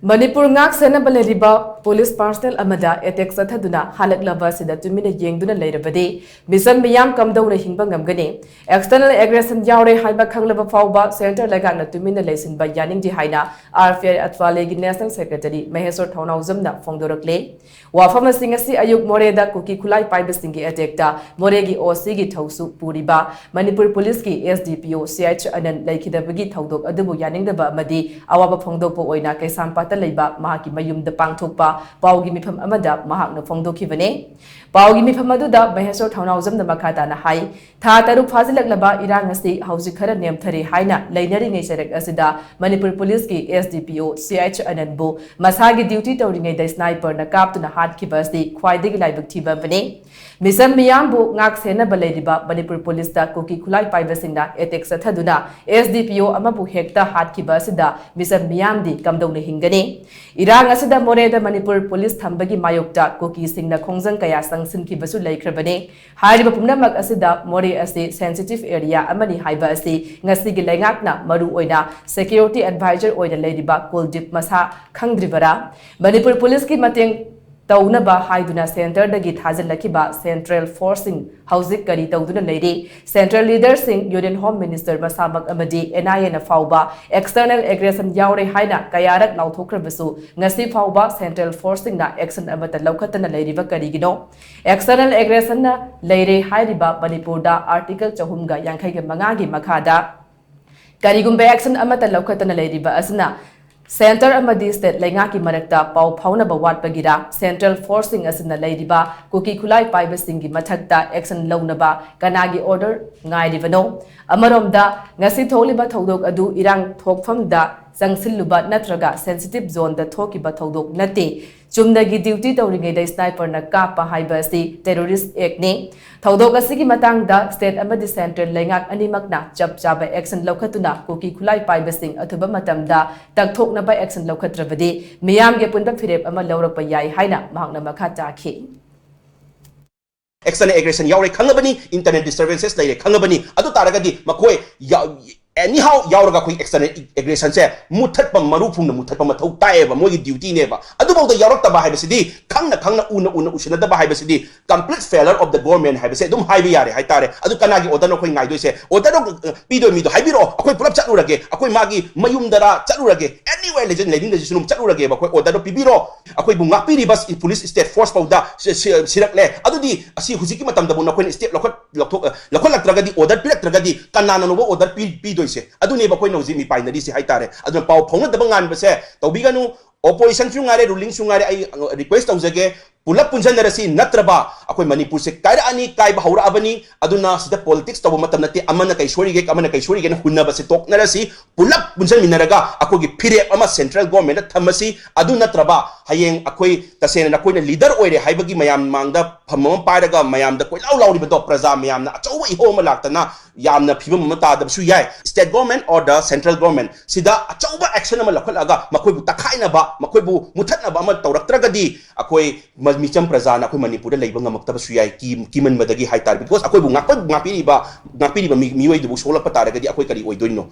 Manipur ngak SHENNABA LEIRIBA police personnel AMADA attack CHATHADUNA Hatlaklaba Asida Tumina Yengduna Leirabadi Meecham Meeyam Kamdouna Hingba Ngamgani external aggression YAORE HAIBA KHANGLABA PHAOBA Center LEINGAK Tumina LEISHINBA YANINGDE HAINA ATHAWALE National Secretary MAHESWAR THOUNAOJAM PHONGDORAKLI Wafama Singasi Ayuk Moreda Kuki Kulai Paiba Singi attack Moregi OC gi Thausu Puriba Manipur Police ki SDPO CH Anan Laikidabagi Thaudok Adubu Yaningdaba Amadi Awaba Phongdokpo Oina Kaisampa Leiba Mahaki Mayum the Pangthokpa Paugi Mifam Amada Mahakno Phongdokivane Paugi Mifamaduda Maheswar Thounajam the Makata na Hai Tha Taruk Fazilaklaba Irangasi Hausikara Nemthari Haina Lainari Nesarek Asida Manipur Police ki SDPO CH Ananbu Masagi duty towing a sniper na Kaptuna Hard Kibasti Quaidigi Laibuk Tiba Bane Meecham Meeyam ngak SHENNABA Leiriba Manipur Police ta Kuki Kulai Paibasinga attack CHATHADUNA SDPO amabu hekta Hard Kibasida Meecham Meeyam di Kamdouna Hingani Irang Asida Moreda Manipur Police Thambagi Mayokta Kuki Singna Khongjang Kaya Sangsin Kibasu Laikrabane Hariba Pumnamak Asida More ase sensitive area amani HAIBA ase ngasigi LEINGAKna maru oina security advisor oina Leiriba Kuldip Masa Khangdribara Manipur Police ki mateng THOUNAOJAM HAIDUNA Center dagi Thajalakiba Central Forcing Houzik Kari THOUNAOJAM Leiri Central Leaders Sing Union Home Minister Masamak Amadi NIA na PHAOBA External Aggression YAORE HAINA Kayarak Lauthokrabasu Ngasi PHAOBA Central Forcing na Action Amata Laukatana Leiriba Karigino External Aggression na Leire HAIRIBA Manipurda Article Chahumga Yankaiga Mangagi Makada Karigumba Action Amata Laukatana Leiriba Asna Center Amadi State LEINGAK Marakta Pau Phaunaba Watpagira Central Forcing Asina Leiriba Kuki Kulai Paibasingi Mathakta Action Launaba Kanagi Order Ngairivano Amaromda Ngasi Tholiba Thodok Adu Irang Thokfamda Sangsiluba Natraga Sensitive Zone the Thokiba Thodok Nate Chumnagi duty towing sniper na Kapa HAIBA si terrorist act ni Thodok asigi matangda state amadi center LEINGAK animakna chap chaba action lokatuna Kuki Kulai Paibasing atuba matamda tagthok na ba action lokatrabadi Meeyam ge punta phirep ama lawrakpa yai haina mahakna makha chakhi External aggression YAORE KHANGLABANI internet disturbances leire KHANGLABANI adu taragadi makoi anyhow YAORE koi external aggression se muthatpa marufum na muthatpa mathau taeba mogi duty neba adu bawda yarakta ba haibasidi khangna una usina da ba haibasidi complete failure of the government haibase dum haibi yare haitare adu kanagi order no koi ngai doise order no pido mi do haibiro akoi pulap chatlurage akoi magi mayum dara chatlurage anywhere legend leading the sunum chatlurage ba koi order no pibiro akoi bunga piri bas police state force powda sirakle adu di asi huziki matam da buna koi state lokot latragadi order pilatragadi kanana no order pido adune ba koi nozi mi painari si haitare adun pau phongna daba ngan base tawbiganu opposition sungare ruling sungare ai request tawjage pulap punjanarasi natraba akoi manipur se kaira ani kai ba haura abani aduna sida politics taw matam nati amana kai shori ge hunna base toknarasi pulap punjan minaraga akoi gi phire ama central government thamasi aduna traba hayeng akoi tasena na koina leader oire haibagi mayam mangda phamam pairaga mayam da koi lauri do praja mayam na achawa iho ma laktana yamna phibam mata da su yai state government or the central government sida achawa action ama lakhalaga makoi bu takhaina ba makoi bu muthatna ba ma tawraktragadi akoi Meecham Prajana akoi Manipur da leiba ngamakta ba su yai kiman madagi haitar because akoi bu ngapiri ba miwai du sola patara gadi akoi kari oidoino